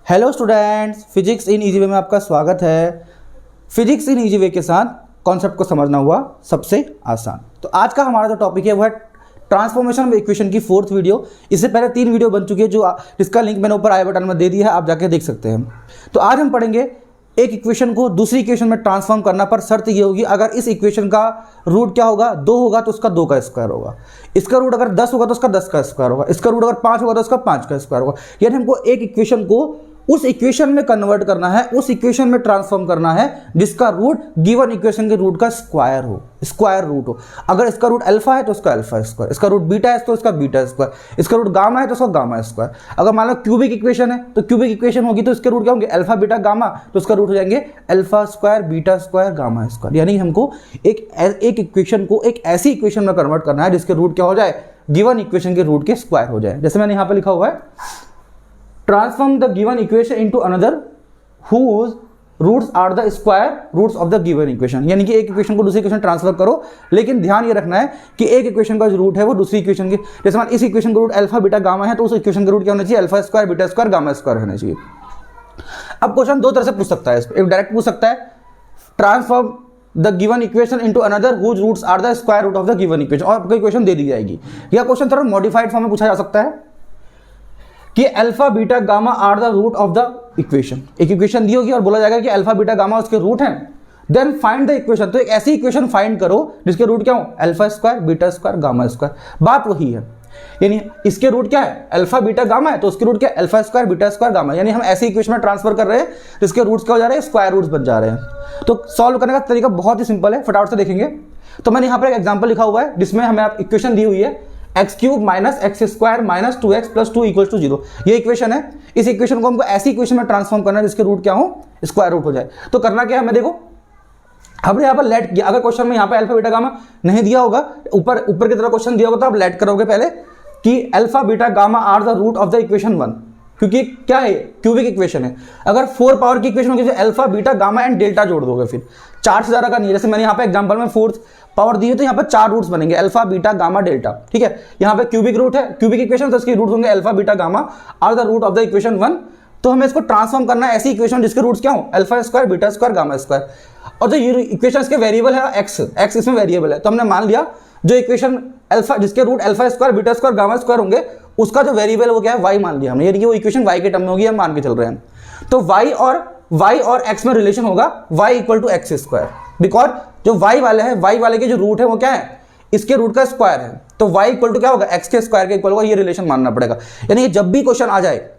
Hello students, physics in easy way में आपका स्वागत है। फिजिक्स इन इजी वे के साथ कॉन्सेप्ट को समझना हुआ सबसे आसान। तो आज का हमारा जो टॉपिक है वो है ट्रांसफॉर्मेशन ऑफ इक्वेशन की फोर्थ वीडियो। इससे पहले 3 वीडियो बन चुकी है जिसका लिंक मैंने ऊपर आई बटन में दे दिया है, आप जाके देख सकते हैं। तो आज हम पढ़ेंगे एक इक्वेशन को दूसरी इक्वेशन में ट्रांसफॉर्म करना, पर शर्त ये होगी अगर इस इक्वेशन का रूट क्या होगा, 2 होगा तो उसका 2 का स्क्वायर होगा, इसका रूट अगर 10 होगा तो उसका 10 का स्क्वायर होगा, इसका रूट अगर 5 होगा तो उसका 5 का स्क्वायर होगा। यानी हमको एक इक्वेशन को उस इक्वेशन में कन्वर्ट करना है, उस इक्वेशन में ट्रांसफॉर्म करना है जिसका रूट गिवन इक्वेशन के रूट का स्क्वायर हो, स्क्वायर रूट हो। अगर इसका रूट अल्फा है तो उसका अल्फा स्क्वायर, इसका रूट बीटा है तो इसका बीटा स्क्वायर, इसका रूट गामा है तो उसका गामा स्क्वायर। अगर मान लो क्यूबिक इक्वेशन है तो क्यूबिक इक्वेशन होगी तो इसके रूट क्या होंगे, अल्फा बीटा गामा, तो उसका रूट हो जाएंगे alpha square beta square gamma square. यानी हमको एक इक्वेशन को एक ऐसी इक्वेशन में कन्वर्ट करना है जिसके रूट क्या हो जाए, गिवन इक्वेशन के रूट के स्क्वायर हो जाए। जैसे मैंने यहां पर लिखा हुआ है, transform the given equation into another whose roots are the square roots of the given equation। यानी कि एक इक्वेशन को दूसरी इक्वेशन ट्रांसफर करो, लेकिन ध्यान ये रखना है कि एक इक्वेशन का जो रूट है वो दूसरी इक्वेशन के, जैसे मान इस इक्वेशन का रूट अल्फा बीटा गामा है तो उस इक्वेशन का रूट क्या होना चाहिए, alpha square beta square gamma square होना चाहिए। अब क्वेश्चन 2 तरह से पूछ सकता है, एक डायरेक्ट पूछ सकता है transform the given equation into another whose roots are the square root of the given equation, और आपको इक्वेशन दे दी जाएगी। या क्वेश्चन थोड़ा मॉडिफाइड फॉर्म में पूछा जा सकता है कि alpha beta gamma are the root of the equation. एक इक्वेशन दी होगी और बोला जाएगा कि अल्फा बीटा गामा उसके रूट हैं, देन फाइंड द इक्वेशन। तो एक ऐसी इक्वेशन फाइंड करो जिसके रूट क्या हो, alpha square beta square gamma square. बात वही है, यानी इसके रूट क्या है, अल्फा बीटा गामा है तो उसके रूट क्या है, alpha square beta square gamma. यानी हम ऐसी इक्वेशन में ट्रांसफर कर रहे हैं जिसके रूट्स क्या हो जा रहे हैं, स्क्वायर रूट्स बन जा रहे हैं। तो सॉल्व करने का तरीका बहुत ही सिंपल है, फटाफट से देखेंगे। तो मैंने यहाँ पर एक एग्जाम्पल लिखा हुआ है जिसमें हमें आप इक्वेशन दी हुई है x cube minus x square minus 2x plus 2 equal to 0। ये इक्वेशन है। इस इक्वेशन को हमको ऐसी इक्वेशन में ट्रांसफॉर्म करना है जिसके रूट क्या हो, स्क्वायर रूट हो जाए। तो करना क्या है हमें, देखो हमने यहाँ पर लेट किया। अगर क्वेश्चन में यहाँ पे अल्फा बीटा गामा नहीं दिया होगा, ऊपर की तरह क्वेश्चन दिया होगा, तो आप लेट करोगे पहले कि alpha beta gamma are the root of the equation 1, क्योंकि क्या है, क्यूबिक इक्वेशन है। अगर 4 पावर की इक्वेशन होगी alpha beta gamma and delta जोड़ दोगे, फिर 4 से ज़्यादा का नहीं है। जैसे मैंने यहाँ पे एग्जांपल में 4th पावर दी है तो यहाँ पर 4 रूट्स बनेंगे, अल्फा बीटा गामा डेल्टा, ठीक है। यहाँ पे क्यूबिक रूट है, क्यूबिक इक्वेशन, तो इसके रूट होंगे alpha beta gamma are the root of the equation 1। तो हमें इसको ट्रांसफॉर्म करना है ऐसी इक्वेशन जिसके रूट्स क्या हो, alpha square beta square gamma square. और जो ये इक्वेशन इसके वेरिएबल है एक्स इसमें वेरिएबल है, तो हमने मान लिया जो इक्वेशन अल्फा जिसके root alpha square beta square gamma square होंगे उसका जो वेरिएबल वो क्या है, वाई मान लिया हमने, यानी कि वो इक्वेशन वाई के टर्म में होगी, हम मान के चल रहे हैं। तो वाई और एक्स में रिलेशन होगा y equal to x square, because जो वाई वाले है, वाई वाले के जो रूट है वो क्या है, इसके रूट का स्क्वायर है। तो वाई इक्वल टू क्या होगा, एक्स के स्क्वायर के इक्वल होगा। ये रिलेशन मानना पड़ेगा। यानी जब भी क्वेश्चन आ जाए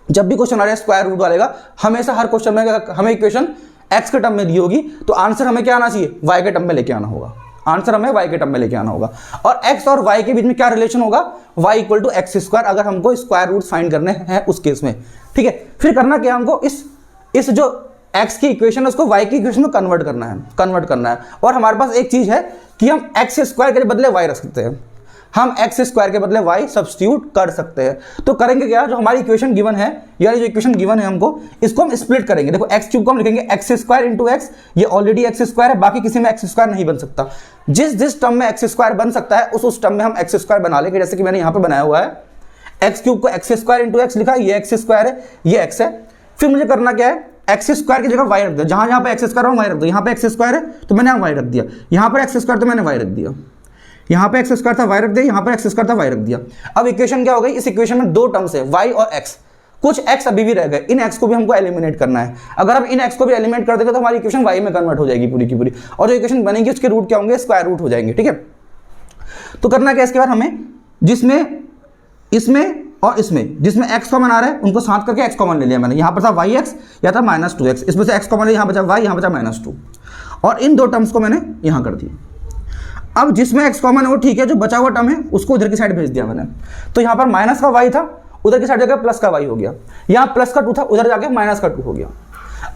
स्क्वायर रूट वाले का, हमेशा हर क्वेश्चन में हमें इक्वेशन एक्स के टर्म में दी होगी तो आंसर हमें क्या आना चाहिए, वाई के टर्म में लेके आना होगा। आंसर हमें y के टर्म में लेके आना होगा। और x और y के बीच में क्या रिलेशन होगा, y equal to x square, अगर हमको स्क्वायर रूट फाइंड करने हैं उस केस में, ठीक है। फिर करना क्या, हमको इस जो x की इक्वेशन है उसको y की इक्वेशन में कन्वर्ट करना है। और हमारे पास एक चीज है कि हम एक्स स्क्वायर के बदले y रख सकते हैं, हम एक्स स्क्वायर के बदले y सब्स्टिट्यूट कर सकते हैं। तो करेंगे क्या, जो हमारी इक्वेशन गिवन है, यानी जो इक्वेशन गिवन है हमको, इसको हम स्प्लिट करेंगे। देखो एक्स क्यूब को हम लिखेंगे एक्स स्क्वायर इंटू एक्स, ये ऑलरेडी एक्स स्क्वायर है, बाकी किसी में एक्स स्क्वायर नहीं बन सकता। जिस टर्म में एक्स स्क्वायर बन सकता है उस टर्म में हम एक्स स्क्वायर बना लेंगे। जैसे कि मैंने यहाँ पे बनाया हुआ है, एक्स क्यूब को एक्स स्क्वायर इंटू एक्स लिखा, ये एक्स स्क्वायर है, ये एक्स है। फिर मुझे करना क्या है, एक्स स्क्वायर की जगह वाई रख दिया, जहां पे एक्स स्क्वायर वाई रख दो। यहाँ पे एक्स स्क्वायर है तो मैंने वाई रख दिया, यहाँ पर एक्स स्क्वायर तो मैंने वाई रख दिया, यहाँ पे एक्स स्क्वायर था वाई रख दिया, यहाँ पर एक्स स्क्वायर था वाई रख दिया। अब इक्वेशन क्या हो गई, इस इक्वेशन में 2 टर्म्स है वाई और एक्स, कुछ एक्स अभी भी रह गए, इन एक्स को भी हमको एलिमिनेट करना है। अगर हम इन एक्स को भी एलिमिनेट कर देंगे तो हमारी इक्वेशन वाई में कन्वर्ट हो जाएगी पूरी की पूरी, और जो इक्वेशन बनेगी उसके रूट क्या होंगे, स्क्वायर रूट हो जाएंगे, ठीक है। तो करना क्या, इसके बाद हमें इसमें और इसमें जिसमें एक्स कॉमन आ रहा है उनको साथ करके एक्स कॉमन ले लिया मैंने। यहाँ पर था वाई एक्स, या था माइनस 2x, इसमें से एक्स कॉमन लिया, यहाँ बचा वाई, यहाँ बचा -2, और इन 2 टर्म्स को मैंने यहाँ कर दिया। अब जिसमें एक्स कॉमन है वो ठीक है, जो बचा हुआ टर्म है उसको उधर की साइड भेज दिया मैंने। तो यहाँ पर माइनस का वाई था, उधर की साइड जाकर प्लस का वाई हो गया, यहाँ प्लस का 2 था, उधर जाके माइनस का 2 हो गया।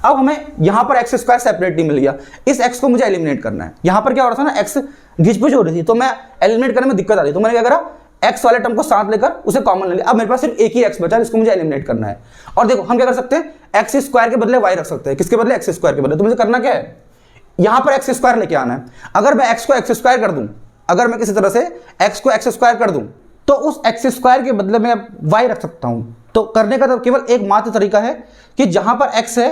अब हमें यहाँ पर एक्स स्क्वायर सेपरेटली मिल गया, इस एक्स को मुझे एलिमिनेट करना है। यहाँ पर क्या हो रहा था ना, एक्स घिचपिच हो रही थी, तो मैं एलिमिनेट करने में दिक्कत आ रही, तो मैंने क्या करा, एक्स वाले टर्म को साथ लेकर उसे कॉमन ले लिया। अब मेरे पास सिर्फ एक ही एक्स बचा जिसको मुझे एलिमिनेट करना है। और देखो हम क्या कर सकते हैं, एक्स स्क्वायर के बदले वाई रख सकते हैं, किसके बदले, एक्स स्क्वायर के बदले। तो मुझे करना क्या है, यहाँ पर एक्स स्क्वायर लेके आना है। अगर मैं एक्स को एक्स स्क्वायर कर दूं, अगर मैं किसी तरह से एक्स को एक्स स्क्वायर कर दूं, तो उस एक्स स्क्वायर के बदले में वाई रख सकता हूं। तो करने का तो केवल एक मात्र तरीका है कि जहां पर x है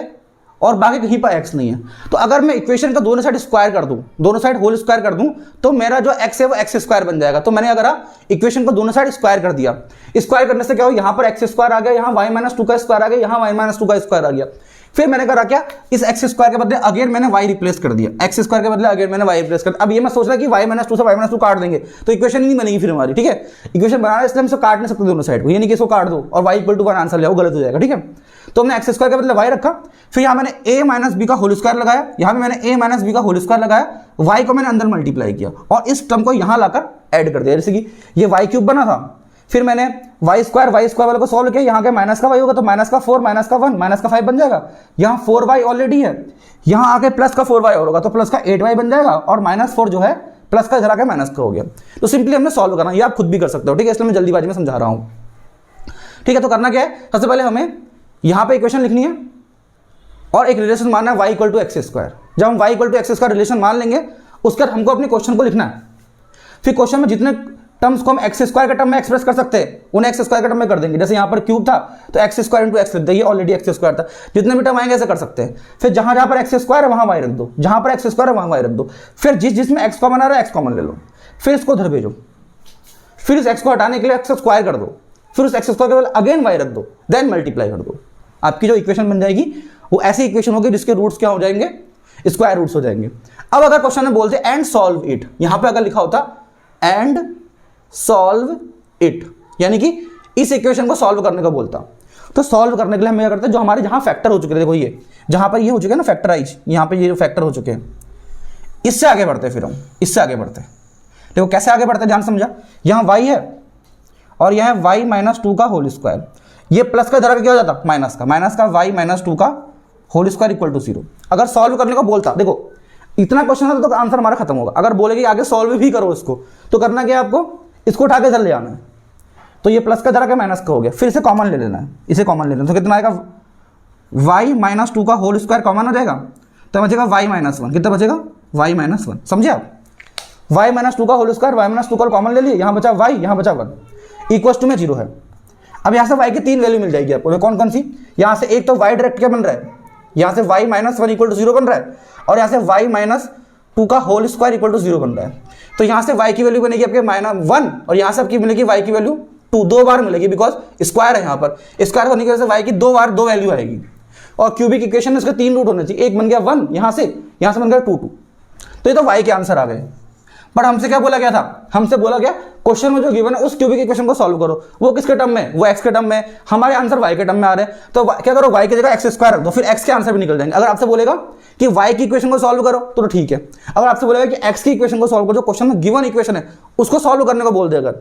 और बाकी कहीं पर x नहीं है, तो अगर मैं इक्वेशन का दोनों साइड स्क्वायर कर दूं, दोनों साइड होल स्क्वायर कर दूं, तो मेरा जो x है वो x स्क्वायर बन जाएगा। तो मैंने अगर इक्वेशन को दोनों साइड स्क्वायर कर दिया, स्क्वायर करने से क्या हो, यहां पर x स्क्वायर आ गया, यहां y माइनस 2 का स्क्वायर आ गया, यहां y माइनस 2 का स्क्वायर आ गया। फिर मैंने करा क्या, इस x स्क्वायर के बदले अगेन मैंने y रिप्लेस कर दिया, x स्क्वायर के बदले अगेन मैंने y रिप्लेस कर दिया। अब ये मैं सोच रहा कि y माइनस 2 से y माइनस 2 काट देंगे तो इक्वेशन ही नहीं बनेगी फिर हमारी, ठीक है। इक्वेशन बनाना है इसलिए हम इसको काट नहीं सकते दोनों साइड को, ये नहीं कि इसको काट दो और y इक्वल टू 1 आंसर ले आओ, गलत हो जाएगा, ठीक है। तो हमने x स्क्वायर के बदले y रखा, फिर यहाँ मैंने a माइनस बी का होल स्क्वायर लगाया, यहाँ पे मैंने a माइनस बी का होल स्क्वायर लगाया, y को मैंने अंदर मल्टीप्लाई किया और इस टर्म को यहाँ लाकर ऐड कर दिया, जैसे कि ये y क्यूब बना था, फिर मैंने y स्क्वायर वाले को सॉल्व किया, यहाँ के माइनस का y होगा तो माइनस का 4 माइनस का 1 माइनस का 5 बन जाएगा, यहाँ 4y ऑलरेडी है, यहाँ आके प्लस का 4y और होगा तो प्लस का 8y बन जाएगा और माइनस 4 जो है प्लस का इधर आके माइनस का हो गया। तो सिंपली हमने सॉल्व करना, ये आप खुद भी कर सकते हो, ठीक है, इसलिए मैं जल्दीबाजी में समझा रहा हूँ, ठीक है। तो करना क्या है, सबसे पहले हमें यहाँ पे इक्वेशन लिखनी है और एक रिलेशन मानना है y equal to x square. जब हम y equal to x square relation मान लेंगे उसके बाद हमको अपने क्वेश्चन को लिखना है। फिर क्वेश्चन में जितने टर्म्स को हम एक्स स्क्वायर के टर्म में एक्सप्रेस कर सकते हैं उन्हें एक्स स्क्वायर के टर्म में कर देंगे। जैसे यहाँ पर क्यूब था तो एक्स स्क्वायर इंटू एक्स लिख देंगे, ऑलरेडी एक्स स्क्वायर था, जितने भी टर्म आएंगे ऐसे कर सकते हैं। फिर जहां जहां पर एक्स स्क्वायर है वहां वाई रख दो, जहां पर एक्स स्क्वायर है वहां वाई रख दो, फिर जिसमें एक्स कॉमन आ रहा है एक्स कॉमन ले लो, फिर इसको उधर भेजो, फिर इस एक्स को हटाने के लिए एक्स स्क्वायर कर दो, फिर उस एक्स स्क्वायर के बाद अगेन वाई रख दो, देन मल्टीप्लाई कर दो। आपकी जो इक्वेशन बन जाएगी वो ऐसी इक्वेशन होगी जिसके रूट्स क्या हो जाएंगे, स्क्वायर रूट्स हो जाएंगे। अब अगर क्वेश्चन में बोलते एंड सॉल्व इट, यहां पे अगर लिखा होता एंड सॉल्व इट, यानी कि इस इक्वेशन को सॉल्व करने का बोलता, तो सॉल्व करने के लिए हम क्या करते हैं, जो हमारे जहां फैक्टर हो चुके हैं, देखो ये जहां पर ये हो चुके हैं ना फैक्टराइज, यहां पे ये जो फैक्टर हो चुके हैं, इससे आगे बढ़ते हैं, फिर हम इससे आगे बढ़ते हैं। देखो कैसे आगे बढ़ते हैं, ध्यान समझा, यहां y है और यह है y माइनस 2 का होल स्क्वायर, ये प्लस का इधर क्या हो जाता माइनस का y माइनस 2 का होल स्क्वायर इक्वल टू 0। अगर सॉल्व करने को बोलता, देखो इतना क्वेश्चन है तो आंसर हमारा खत्म होगा। अगर बोलेगी आगे सॉल्व भी करो इसको, तो करना क्या है, आपको इसको उठा के इधर ले आना है, तो ये प्लस का इधर आके माइनस का हो गया, फिर इसे कॉमन ले लेना है, इसे कॉमन ले लेना, तो कितना आएगा y माइनस 2 का होल स्क्वायर कॉमन हो जाएगा, तो बचेगा y माइनस 1, कितना बचेगा y माइनस 1, समझे आप, y माइनस 2 का होल स्क्वायर, y माइनस 2 का कॉमन ले लिए, यहाँ बचा y, यहाँ बचा 1, इक्वल टू में 0 है। अब यहाँ से y की 3 वैल्यू मिल जाएगी आपको, कौन कौन सी, यहाँ से एक तो y डायरेक्ट क्या बन रहा है, यहाँ से y माइनस 1 इक्वल टू 0 बन रहा है, और यहाँ से y माइनस 2 का होल स्क्वायर इक्वल टू 0 बन रहा है। तो यहाँ से y की वैल्यू बनेगी आपके माइनस 1 और यहाँ से आपकी मिलेगी y की वैल्यू 2, 2 बार मिलेगी, बिकॉज स्क्वायर है, यहाँ पर स्क्वायर होने की वजह से y की 2 बार 2 वैल्यू आएगी। और क्यूबिक इक्वेशन में इसके 3 रूट होने चाहिए, एक बन गया 1 यहाँ से बन गया 2, 2, तो ये तो y के आंसर आ गए। बट हमसे क्या बोला गया था, हमसे बोला गया क्वेश्चन में जो गिवन है उस क्यूबिक इक्वेशन को सॉल्व करो, वो किसके टर्म में, वो x के टर्म में, हमारे आंसर y के टर्म में आ रहे हैं, तो क्या करो y की जगह एक्स स्क्वायर रख दो, फिर x के आंसर भी निकल जाएंगे। अगर आपसे बोलेगा कि y की इक्वेशन को सॉल्व करो तो ठीक है, अगर आपसे बोलेगा कि x की इक्वेशन को सॉल्व करो, जो क्वेश्चन में गिवन इक्वेशन है उसको सॉल्व करने को बोल दे, अगर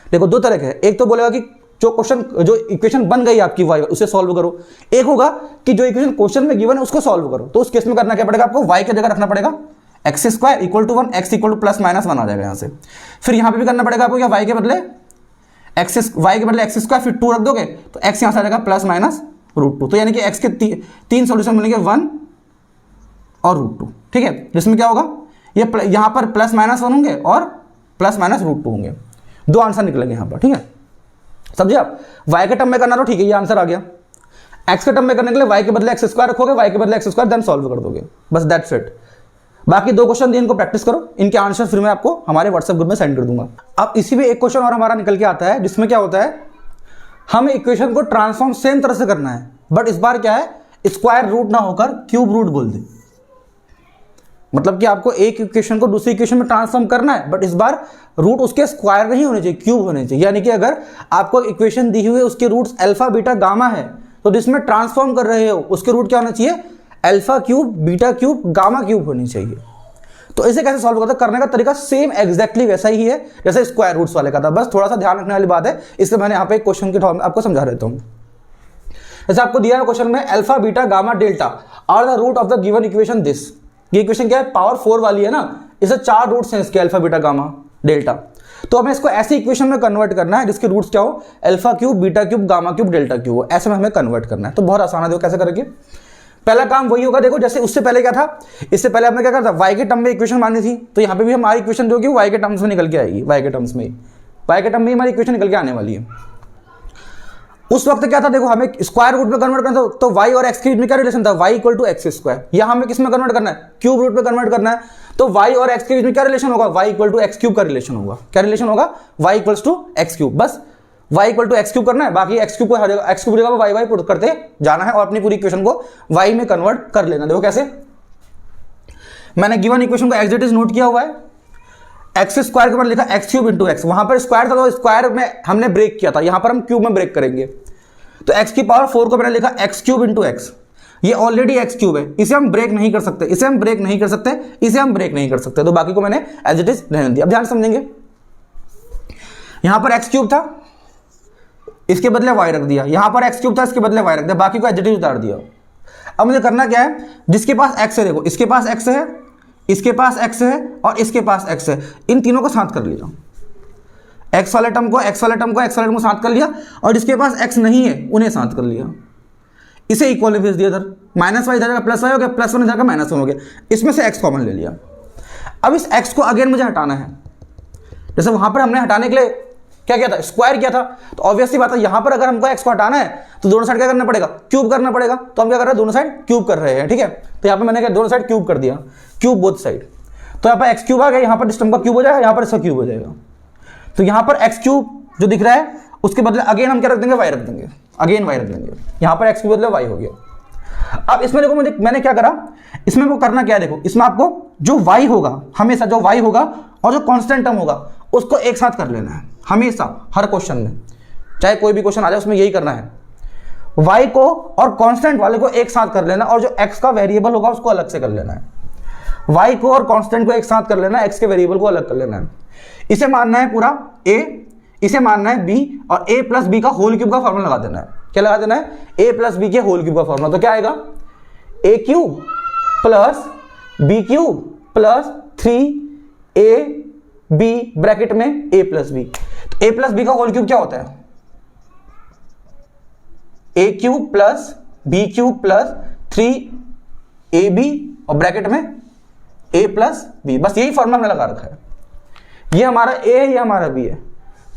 देखो दो तरह के हैं, एक तो बोलेगा कि जो इक्वेशन बन गई आपकी y उसे सॉल्व करो, एक होगा कि जो इक्वेशन क्वेश्चन में गिवन है उसको सॉल्व करो। तो उस केस में करना क्या पड़ेगा, आपको y की जगह रखना पड़ेगा x square equal to 1, x equal to plus minus 1 आ जाएगा यहाँ से। फिर यहाँ पे भी करना पड़ेगा आपको क्या, y के बदले एक्स स्क्वायर फिर 2 रख दोगे तो x यहाँ से आ जाएगा प्लस माइनस √2, तो यानी कि x के 3 सॉल्यूशन मिलेंगे 1 और √2, ठीक है। जिसमें क्या होगा, ये यहाँ पर प्लस माइनस 1 होंगे और प्लस माइनस √2 होंगे, 2 आंसर निकलेंगे यहाँ पर, ठीक है। समझे आप, y के टर्म में करना तो ठीक है, ये आंसर आ गया। x के टर्म में करने के लिए y के बदले एक्स स्क्वायर रखोगे, y के बदले एक्स स्क्वायर देन सॉल्व कर दोगे, बस दैट्स इट। बाकी 2 क्वेश्चन दिए, इनको प्रैक्टिस करो, इनके आंसर फिर मैं आपको हमारे व्हाट्सएप ग्रुप में सेंड कर दूंगा। अब इसी में एक क्वेश्चन और हमारा निकल के आता है, जिसमें क्या होता है, हमें इक्वेशन को ट्रांसफॉर्म सेम तरह से करना है, बट इस बार क्या है, स्क्वायर रूट ना होकर क्यूब रूट बोल दे। मतलब कि आपको एक इक्वेशन को दूसरी इक्वेशन में ट्रांसफॉर्म करना है, बट इस बार रूट उसके स्क्वायर नहीं होने चाहिए, क्यूब होने चाहिए। यानी कि अगर आपको इक्वेशन दी हुई है उसके रूट्स अल्फा बीटा गामा है, तो जिसमें ट्रांसफॉर्म कर रहे हो उसके रूट क्या होना चाहिए, alpha cube beta cube gamma cube होनी चाहिए। तो इसे कैसे सॉल्व करते हैं, करने का तरीका सेम एग्जैक्टली वैसा ही है जैसे स्क्वायर रूट्स वाले का था, बस थोड़ा सा ध्यान रखने वाली बात है, इसलिए मैंने यहाँ पे एक क्वेश्चन के फॉर्म में आपको समझा देता हूँ। जैसे आपको दिया है क्वेश्चन में alpha beta gamma delta are the root of the given equation this, ये इक्वेशन क्या है, पावर 4 वाली है ना, इसे 4 रूट्स हैं इसके, अल्फा बीटा गामा डेल्टा। तो हमें इसको ऐसी इक्वेशन में कन्वर्ट करना है जिसके रूट्स क्या हो, alpha cube beta cube gamma cube delta cube हो, ऐसे में हमें कन्वर्ट करना है। तो बहुत आसान है, देखो कैसे करेंगे। पहला काम वही होगा, देखो जैसे उससे पहले क्या था, इससे पहले हमने क्या करा था, y के टर्म में इक्वेशन मानी थी, तो यहाँ पे भी हमारी इक्वेशन जो होगी y के टर्म्स में निकल के आएगी, y के टर्म्स में ही, y के टर्म में हमारी इक्वेशन निकल के आने वाली है। उस वक्त क्या था, देखो हमें स्क्वायर रूट में कन्वर्ट करना था, तो y और x के बीच में क्या रिलेशन था, y equal to x square. यहाँ हमें किस में कन्वर्ट करना है, क्यूब रूट में कन्वर्ट करना है, तो y और x के बीच में क्या रिलेशन होगा, y equal to x cube का रिलेशन होगा। क्या रिलेशन होगा, y equals to x cube. बस y equal to x cube करना है, बाकी एक्स क्यूब को एक्स क्यूब जगह y पुट करते जाना है और अपनी पूरी इक्वेशन को y में कन्वर्ट कर लेना। देखो कैसे, मैंने गिवन इक्वेशन को एज इट इज नोट किया हुआ है, एक्स स्क्वायर के ऊपर लिखा एक्स क्यूब इंटू एक्स, वहां पर स्क्वायर था तो स्क्वायर में हमने ब्रेक किया था, यहां पर हम क्यूब में ब्रेक करेंगे, तो x की पावर 4 को मैंने लिखा एक्स क्यूब इंटू एक्स। ये ऑलरेडी एक्स क्यूब है, इसे हम ब्रेक नहीं कर सकते, इसे हम ब्रेक नहीं कर सकते, इसे हम ब्रेक नहीं कर सकते, तो बाकी को मैंने एज इट इज रहने दिया। अब ध्यान समझेंगे, यहां पर एक्स क्यूब था, इसके बदले y रख दिया, यहां पर एक्स क्यूब था, इसके बदले y रख दिया, बाकी को एज इट इज उतार दिया। अब मुझे करना क्या है, जिसके पास x है, देखो इसके पास x है, इसके पास x है और इसके पास x है, इन तीनों को साथ कर लिया, x वाले टर्म को x वाले टर्म को x वाले टर्म को साथ कर लिया, और जिसके पास x नहीं है उन्हें साथ कर लिया, इसे इक्वल में भेज दिया इधर, माइनस वाई इधर का प्लस वाई हो गया, प्लस वन इधर का माइनस वन हो गया, इसमें से x कॉमन ले लिया। अब इस x को अगेन मुझे हटाना है, जैसे वहां पर हमने हटाने के लिए क्या किया था, स्क्वायर किया था, तो ऑब्वियसली बात है यहां पर अगर हमको x को हटाना है तो दोनों साइड क्या करना पड़ेगा, क्यूब करना पड़ेगा, तो हम क्या कर रहे हैं, दोनों साइड क्यूब कर रहे हैं, ठीक है। तो यहाँ पे मैंने क्या, दोनों साइड क्यूब कर दिया, क्यूब बोथ साइड, तो यहाँ पर एक्स क्यूब आ गया, यहाँ पर इस टर्म का क्यूब हो जाएगा, यहाँ पर इसका क्यूब हो जाएगा, तो यहाँ पर एक्स क्यूब जो दिख रहा है उसके बदले अगेन हम क्या रख देंगे, वाई रख देंगे, अगेन वाई रख देंगे, यहाँ पर एक्स के बदले वाई हो गया। अब इसमें देखो मैंने क्या करा, इसमें वो करना क्या है, देखो इसमें आपको जो y होगा, हमेशा जो y होगा और जो कांस्टेंट टर्म होगा उसको एक साथ कर लेना है, हमेशा हर क्वेश्चन में, चाहे कोई भी क्वेश्चन आ जाए उसमें यही करना है, y को और कांस्टेंट वाले को एक साथ कर लेना, और जो x का वेरिएबल होगा उसको अलग से कर लेना है। y को और कांस्टेंट को एक साथ कर लेना है, x के वेरिएबल को अलग कर लेना है। इसे मानना है पूरा a, इसे मानना है b, और a प्लस बी का होल क्यूब का फॉर्मूला लगा देना है। क्या लगा देना है, a प्लस बी के होल क्यूब का फॉर्मूला, तो क्या आएगा, a cube plus b cube plus 3ab bracket में a प्लस बी। तो a प्लस बी का होल क्यूब क्या होता है, a cube plus b cube plus 3ab और ब्रैकेट में a प्लस बी, बस यही फॉर्मूला हमने लगा रखा है। ये हमारा a है, ये हमारा b है,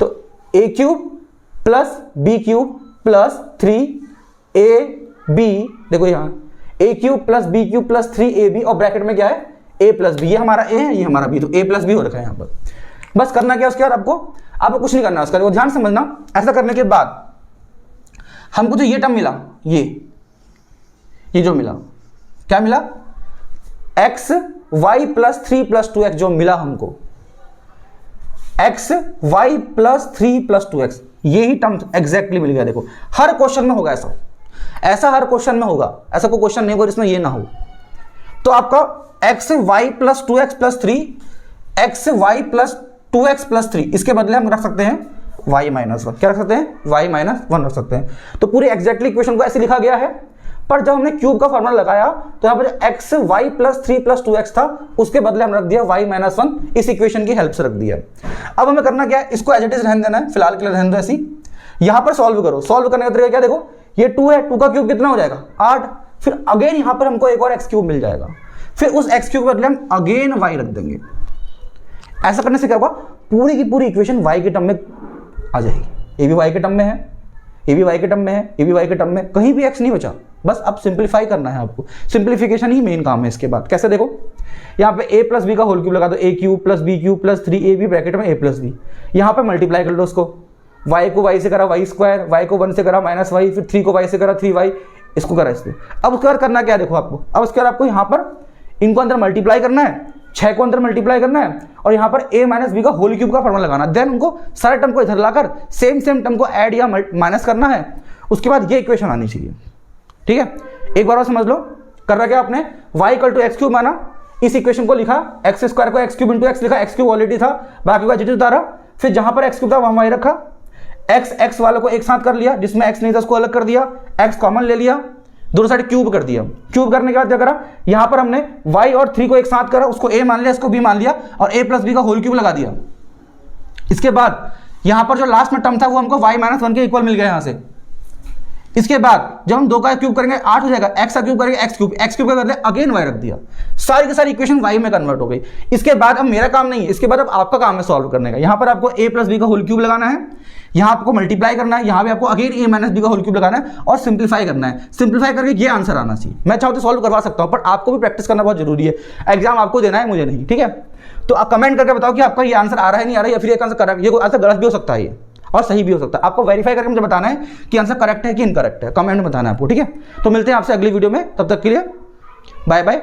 तो a cube plus b cube plus 3ab, देखो यहाँ a cube plus b cube plus 3ab और ब्रैकेट में क्या है, a प्लस बी, ये हमारा a है, ये हमारा b, तो a प्लस बी हो रखा है यहाँ पर। बस करना क्या उसके बाद, आपको कुछ नहीं करना उसका, वो ध्यान समझना। ऐसा करने के बाद हमको जो ये टर्म मिला, ये जो मिला, क्या मिला, x y plus 3 plus 2x जो मिला हमको, x y plus 3 plus 2x, यही टर्म एग्जैक्टली मिल गया। देखो हर क्वेश्चन में होगा ऐसा हर क्वेश्चन में होगा, ऐसा कोई क्वेश्चन नहीं होगा जिसमें ये ना हो। तो आपका x y plus 2x plus 3, x y plus 2x plus 3, इसके बदले हम रख सकते हैं y माइनस 1, क्या रख सकते हैं, y माइनस 1 रख सकते हैं। तो पूरी एग्जैक्टली इक्वेशन को ऐसे लिखा गया है, पर जब हमने क्यूब का फॉर्मूला लगाया तो यहाँ पर x y plus 3 plus 2x था, उसके बदले हम रख दिया y माइनस 1, इस इक्वेशन की हेल्प से रख दिया। अब हमें करना क्या है, इसको एज इट इज रहने देना है, फिलहाल के लिए रहने दो ऐसी। यहाँ पर सॉल्व करो, सॉल्व करने का तरीका क्या, देखो ये 2 है, 2 का क्यूब कितना हो जाएगा, 8, फिर अगेन यहाँ पर हमको एक और एक्स क्यूब मिल जाएगा, फिर उस एक्स क्यूब के बदले हम अगेन y रख देंगे। ऐसा करने से क्या होगा, पूरी की पूरी इक्वेशन y के टर्म में आ जाएगी, ये भी y के टर्म में है, ये भी y के टर्म में है, ये भी y के टर्म में, कहीं भी x नहीं बचा। बस अब सिंप्लीफाई करना है आपको, सिंप्लीफिकेशन ही मेन काम है इसके बाद। कैसे, देखो यहाँ पे a प्लस बी का होल क्यूब लगा दो, a cube plus b cube plus 3ab bracket में a प्लस बी, यहाँ पे मल्टीप्लाई कर लो उसको, y को y से करा y स्क्वायर, y को 1 से करा माइनस वाई, फिर 3 को y से करा 3y, इसको करा इसको। अब उसके बाद करना क्या है, देखो आपको, अब उसके बाद आपको यहाँ पर इनको अंदर मल्टीप्लाई करना है, 6 को अंदर मल्टीप्लाई करना है, और यहाँ पर a माइनस बी का होल क्यूब का फॉर्मूला लगाना, देन उनको सारे टर्म को इधर लाकर सेम टर्म को ऐड या माइनस करना है, उसके बाद ये इक्वेशन आनी चाहिए। ठीक है, एक बार और समझ लो, कर रहा क्या आपने, y equal to x cube माना, इस इक्वेशन को लिखा, एक्स स्क्वायर को एक्स क्यूब इंटू एक्स लिखा, एक्स क्यूब ऑलरेडी था, बाकी का जीटी उतारा, फिर जहां पर एक्स क्यूब था वहां y रखा, एक्स वालों को एक साथ कर लिया, जिसमें एक्स नहीं था उसको अलग कर दिया, एक्स कॉमन ले लिया, दोनों साइड क्यूब कर दिया। क्यूब करने के बाद क्या करा, यहां पर हमने y और 3 को एक साथ करा, उसको a मान लिया, इसको b मान लिया, और a प्लस बी का होल क्यूब लगा दिया। इसके बाद यहां पर जो लास्ट में टर्म था वो हमको y माइनस 1 के इक्वल मिल गया, यहां से इसके बाद जब हम 2 का क्यूब करेंगे 8 हो जाएगा, x का क्यूब करेंगे x क्यूब का बदले अगेन y रख दिया, सारी की सारी इक्वेशन y में कन्वर्ट हो गई। इसके बाद अब मेरा काम नहीं है, इसके बाद अब आपका काम है सॉल्व करने का। यहां पर आपको a प्लस बी का होल क्यूब लगाना है, यहां आपको मल्टीप्लाई करना है, यहां पे आपको अगेन a माइनस बी का होल क्यूब लगाना है और सिंप्लीफाई करना है। सिंप्लीफाई करके ये आंसर आना चाहिए। मैं चाहूँ तो सॉल्व करवा सकता हूं, पर आपको भी प्रैक्टिस करना बहुत जरूरी है। एग्जाम आपको देना है, मुझे नहीं, ठीक है। तो आप कमेंट करके बताओ कि आपका ये आंसर आ रहा है, नहीं आ रहा है, या फिर ये आंसर करेक्ट, ये आंसर गलत भी हो सकता है ये और सही भी हो सकता है। आपको वेरीफाई करके मुझे बताना है कि आंसर करेक्ट है कि इनकरेक्ट है, कमेंट में बताना है आपको, ठीक है। तो मिलते हैं आपसे अगली वीडियो में, तब तक के लिए बाय बाय।